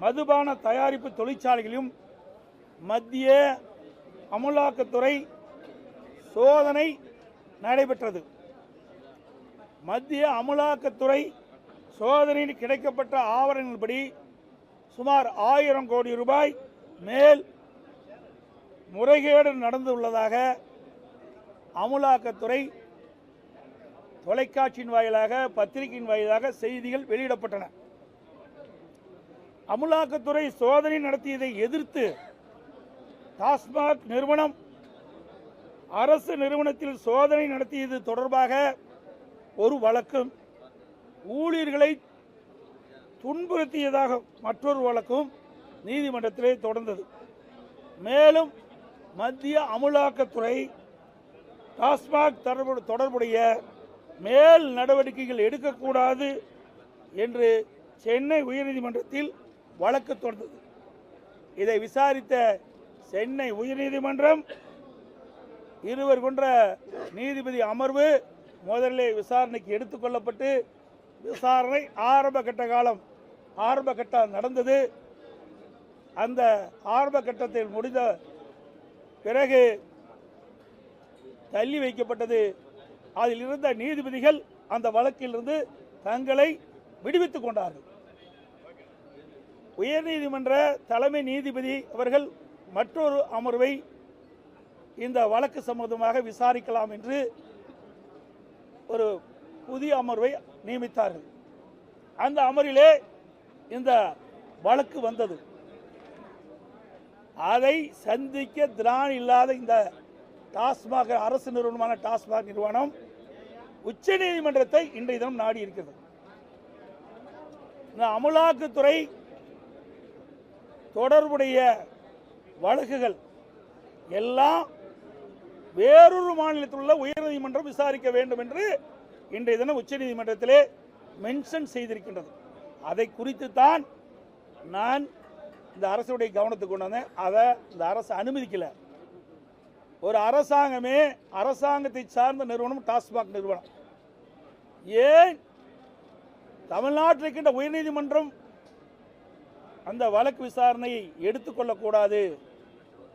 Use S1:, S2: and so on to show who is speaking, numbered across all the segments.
S1: மதுபான தயாரிப்பு தொழிற்சாலைகளிலும் மத்திய அமலாக்கத்துறை சோதனை நடைபெற்றது. மத்திய அமலாக்கத்துறை சோதனையில் கிடைக்கப்பட்ட ஆவணங்களின்படி சுமார் 1000 கோடி ரூபாய் மேல் முறைகேடு நடந்துள்ளதாக அமலாக்கத்துறை தொலைக்காட்சியின் வாயிலாக பத்திரிகையின் வாயிலாக செய்திகள் வெளியிடப்பட்டன. அமலாக்கத்துறை சோதனை நடத்தியதை எதிர்த்து டாஸ்மாக் நிறுவனம் அரசு நிறுவனத்தில் சோதனை நடத்தியது தொடர்பாக ஒரு வழக்கும், ஊழியர்களை துன்புறுத்தியதாக மற்றொரு வழக்கும் நீதிமன்றத்திலே தொடர்ந்தது. மேலும் மத்திய அமலாக்கத்துறை டாஸ்மாக் தொடர்புடைய மேல் நடவடிக்கைகள் எடுக்கக்கூடாது என்று சென்னை உயர்நீதிமன்றத்தில் வழக்கு தொடர்ந்தது. இதை விசாரித்த சென்னை உயர்நீதிமன்றம் 2 கொண்ட நீதிபதி அமர்வு முதலில் விசாரணைக்கு எடுத்துக்கொள்ளப்பட்டு விசாரணை ஆரம்ப கட்டம் நடந்தது. அந்த ஆரம்ப கட்டத்தில் முடிந்த பிறகு தள்ளி வைக்கப்பட்டது. அதில் இருந்த நீதிபதிகள் அந்த வழக்கிலிருந்து தங்களை விடுவித்துக் கொண்டார்கள். உயர்நீதிமன்ற தலைமை நீதிபதி அவர்கள் மற்றொரு அமர்வை இந்த வழக்கு சம்பந்தமாக விசாரிக்கலாம் என்று ஒரு புதிய அமர்வை நியமித்தார்கள். அந்த அமர்விலே இந்த வழக்கு வந்தது. அதை சந்திக்க திராணி இல்லாத இந்த டாஸ்மாக் அரசு நிறுவனமான டாஸ்மாக் நிறுவனம் உச்ச நீதிமன்றத்தை இன்றைய தினம் நாடி இருக்கிறது. இந்த அமலாக்கத்துறை தொடர்புடைய வழக்குகள் எல்லாம் வேறொரு மாநிலத்தில் உள்ள உயர்நீதிமன்றம் விசாரிக்க வேண்டும் என்று இன்றைய தினம் உச்ச நீதிமன்றத்திலே மென்ஷன் செய்திருக்கின்றது. அதை குறித்து தான் நான் இந்த அரசுடைய கவனத்துக்கு கொண்டு வந்தேன். அதை இந்த அரசு அனுமதிக்கல. ஒரு அரசாங்கமே, அரசாங்கத்தை சார்ந்த நிறுவனம் டாஸ்மாக் நிறுவனம், ஏன் தமிழ்நாட்டில் இருக்கின்ற உயர்நீதிமன்றம் அந்த வழக்கு விசாரணையை எடுத்துக்கொள்ளக்கூடாது,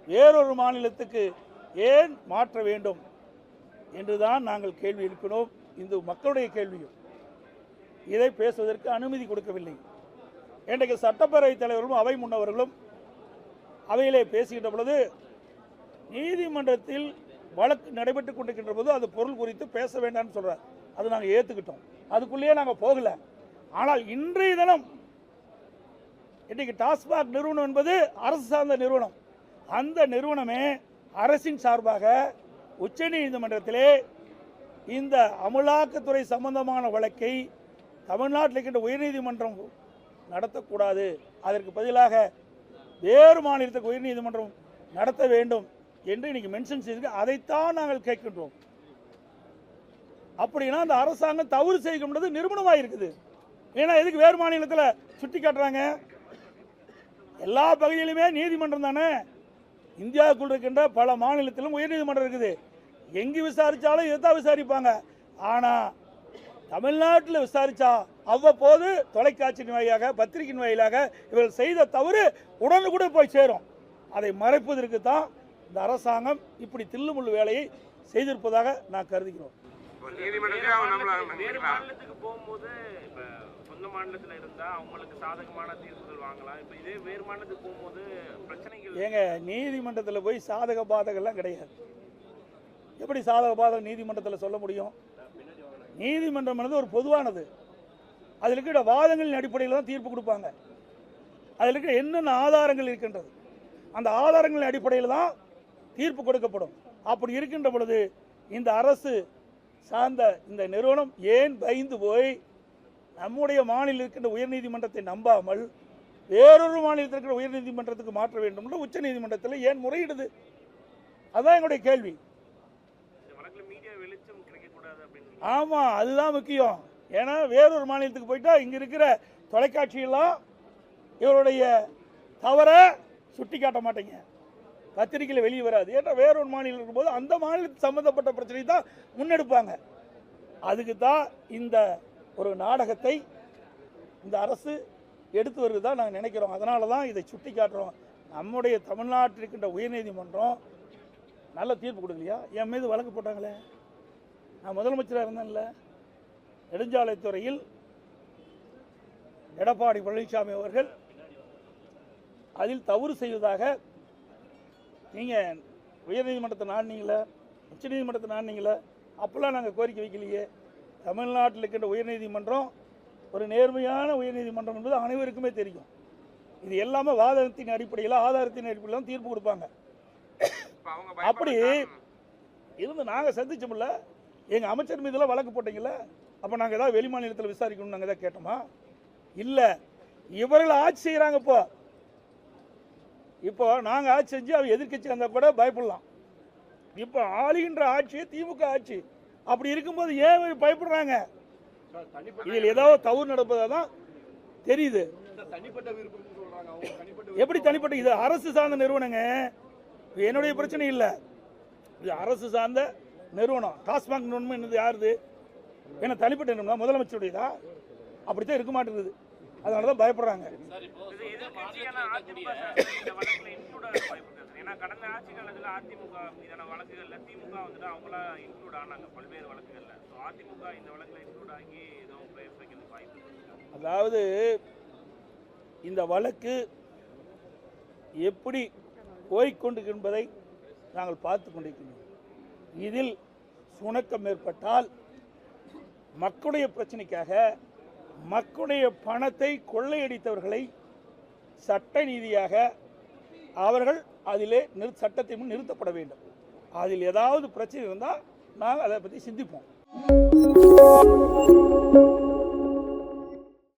S1: வேறொரு மாநிலத்துக்கு ஏன் மாற்ற வேண்டும் என்றுதான் நாங்கள் கேள்வி எழுப்பினோம். இந்த மக்களுடைய கேள்வியும் இதை பேசுவதற்கு அனுமதி கொடுக்கவில்லை. இன்றைக்கு சட்டப்பேரவைத் தலைவர்களும் அவை முன்னவர்களும் அவையிலே பேசுகின்ற பொழுது நீதிமன்றத்தில் வழக்கு நடைபெற்றுக் கொண்டிருக்கின்ற போது அது பொருள் குறித்து பேச வேண்டாம்னு சொல்றார். அது நாங்கள் ஏற்றுக்கிட்டோம், அதுக்குள்ளேயே நாங்கள் போகல. ஆனால் இன்றைய தினம் இன்றைக்கு டாஸ்மாக் நிறுவனம் என்பது அரசு சார்ந்த நிறுவனம். அந்த நிறுவனமே அரசின் சார்பாக உச்ச நீதிமன்றத்திலே இந்த அமலாக்கத்துறை சம்பந்தமான வழக்கை தமிழ்நாட்டில் இருக்கின்ற உயர்நீதிமன்றம் நடத்தக்கூடாது, அதற்கு பதிலாக வேறு மாநிலத்துக்கு உயர்நீதிமன்றம் நடத்த வேண்டும் என்று இன்னைக்கு மென்ஷன் செய்திருக்கு. அதைத்தான் நாங்கள் கேட்கின்றோம். அப்படின்னா அந்த அரசாங்கம் தவறு செய்கின்றது நிரூபணமாக இருக்குது. ஏன்னா எதுக்கு வேறு மாநிலத்தில் சுட்டி காட்டுறாங்க? எல்லா பகுதியிலுமே நீதிமன்றம் தானே. இந்தியாவுக்குள் இருக்கின்ற பல மாநிலத்திலும் உயர்நீதிமன்றம் இருக்குது. எங்கு விசாரிச்சாலும் இதைத்தான் விசாரிப்பாங்க. ஆனால் தமிழ்நாட்டில் விசாரிச்சா அவ்வப்போது தொலைக்காட்சியின் வாயிலாக பத்திரிகையின் வாயிலாக இவர்கள் செய்த தவறு உடனுக்குடன் போய் சேரும். அதை மறைப்பதற்கு தான் இந்த அரசாங்கம் இப்படி தில்லுமுள்ளு வேலையை செய்திருப்பதாக நான் கருதுகிறோம்.
S2: போகும்போது சொந்த மாநிலத்தில் இருந்தால் அவங்களுக்கு சாதகமான தீர்ப்புகள் வாங்கலாம். இப்போ இதே வேறு மாநிலத்துக்கு போகும்போது பிரச்சனைகள்.
S1: ஏங்க நீதிமன்றத்தில் போய் சாதக பாதகம்லாம் கிடையாது. எப்படி சாதக பாதகம் நீதிமன்றத்தில் சொல்ல முடியும்? நீதிமன்றம் ஒரு பொதுவானது. அதில் இருக்கிற வாதங்களின் அடிப்படையில் தான் தீர்ப்பு கொடுப்பாங்க. அதில் இருக்கிற என்னென்ன ஆதாரங்கள் இருக்கின்றது, அந்த ஆதாரங்களின் அடிப்படையில் தான் தீர்ப்பு கொடுக்கப்படும். அப்படி இருக்கின்ற பொழுது இந்த அரசு சார்ந்த இந்த நிறுவனம் ஏன் பயந்து போய் நம்முடைய மாநிலம் இருக்கின்ற உயர்நீதிமன்றத்தை நம்பாமல் வேறொரு மாநிலத்தில் இருக்கிற உயர்நீதிமன்றத்துக்கு மாற்ற வேண்டும் என்று உச்ச நீதிமன்றத்தில் ஏன் முறையிடுது? அதுதான் எங்களுடைய கேள்வி. ஆமா, அதுதான் முக்கியம். ஏன்னா வேறொரு மாநிலத்துக்கு போயிட்டா இங்க இருக்கிற தொலைக்காட்சியெல்லாம் இவருடைய தவற சுட்டி காட்ட மாட்டீங்க, பத்திரிகையில் வெளியே வராது. ஏன்னா வேறொரு மாநிலம் இருக்கும்போது அந்த மாநிலத்துக்கு சம்பந்தப்பட்ட பிரச்சனை தான் முன்னெடுப்பாங்க. அதுக்கு தான் இந்த ஒரு நாடகத்தை இந்த அரசு எடுத்து வருது தான் நாங்கள் நினைக்கிறோம். அதனால தான் இதை சுட்டி காட்டுறோம். நம்முடைய தமிழ்நாட்டில் இருக்கின்ற உயர்நீதிமன்றம் நல்ல தீர்ப்பு கொடுக்கலையா? என் மீது வழக்கு போட்டாங்களே, நான் முதலமைச்சராக இருந்தேன்ல. நெடுஞ்சாலைத்துறையில் எடப்பாடி பழனிசாமி அவர்கள் அதில் தவறு செய்வதாக நீங்கள் உயர்நீதிமன்றத்தை நாடினீங்களே, உச்சநீதிமன்றத்தை நாடினீங்களே, அப்போல்லாம் நாங்கள் கோரிக்கை வைக்கலையே. தமிழ்நாட்டில் இருக்கின்ற உயர்நீதிமன்றம் ஒரு நேர்மையான உயர்நீதிமன்றம் என்பது அனைவருக்குமே தெரியும். இது எல்லாமே வாதத்தின் அடிப்படையில், ஆதாரத்தின் அடிப்படையில் தான் தீர்ப்பு கொடுப்பாங்க. அப்படி இருந்து நாங்கள் சந்திச்சோம்ல, எங்கள் அமைச்சர் மீதெல்லாம் வழக்கு போட்டீங்கல்ல, அப்போ நாங்கள் ஏதாவது வெளி மாநிலத்தில் விசாரிக்கணும்னு நாங்கள் ஏதாவது கேட்டோமா? இல்லை, இவர்கள் ஆட்சி செய்கிறாங்க. இப்போ நாங்கள் ஆட்சி செஞ்சு அவங்க எதிர்கட்சி வந்தால் கூட பயப்படலாம். இப்போ ஆளுகின்ற ஆட்சி திமுக ஆட்சி. அப்படி இருக்கும்போது ஏன் பயப்படுறாங்க? இதில் ஏதாவது தவறு நடப்பதாக தான் தெரியுது. எப்படி தனிப்பட்ட? இது அரசு சார்ந்த நிறுவனங்க, என்னுடைய பிரச்சனை இல்லை. இது அரசு சார்ந்த நிறுவனம். டாஸ்மாக் நிறுவனம் என்னது யாருது? ஏன்னா தனிப்பட்ட நிறுவனம் முதலமைச்சருடையதா? அப்படித்தான் இருக்க மாட்டேங்குது. அதனால தான் பயப்படுறாங்க.
S2: கடந்த ஆட்சி காலத்தில் அதிமுக மீதான வழக்குகள்ல திமுக வந்துட்டு அவங்களா இன்க்ளூட் ஆனாங்க பல்வேறு வழக்குகள்ல. அதிமுக இந்த வழக்குல இன்க்ளூட் ஆகி ஏதோ பிரயோஜனம் வாய்ப்பு.
S1: அதாவது இந்த வழக்கு எப்படி போய்கொண்டு என்பதை நாங்கள் பார்த்து கொண்டிருக்கிறோம். இதில் சுணக்கம் ஏற்பட்டால் மக்களுடைய பிரச்சனைக்காக மக்களுடைய பணத்தை கொள்ளையடித்தவர்களை சட்ட நீதியாக அவர்கள் அதிலே சட்டத்தின் முன் நிறுத்தப்பட வேண்டும். அதில் ஏதாவது பிரச்சனை இருந்தால் நாங்கள் அதை பற்றி சிந்திப்போம்.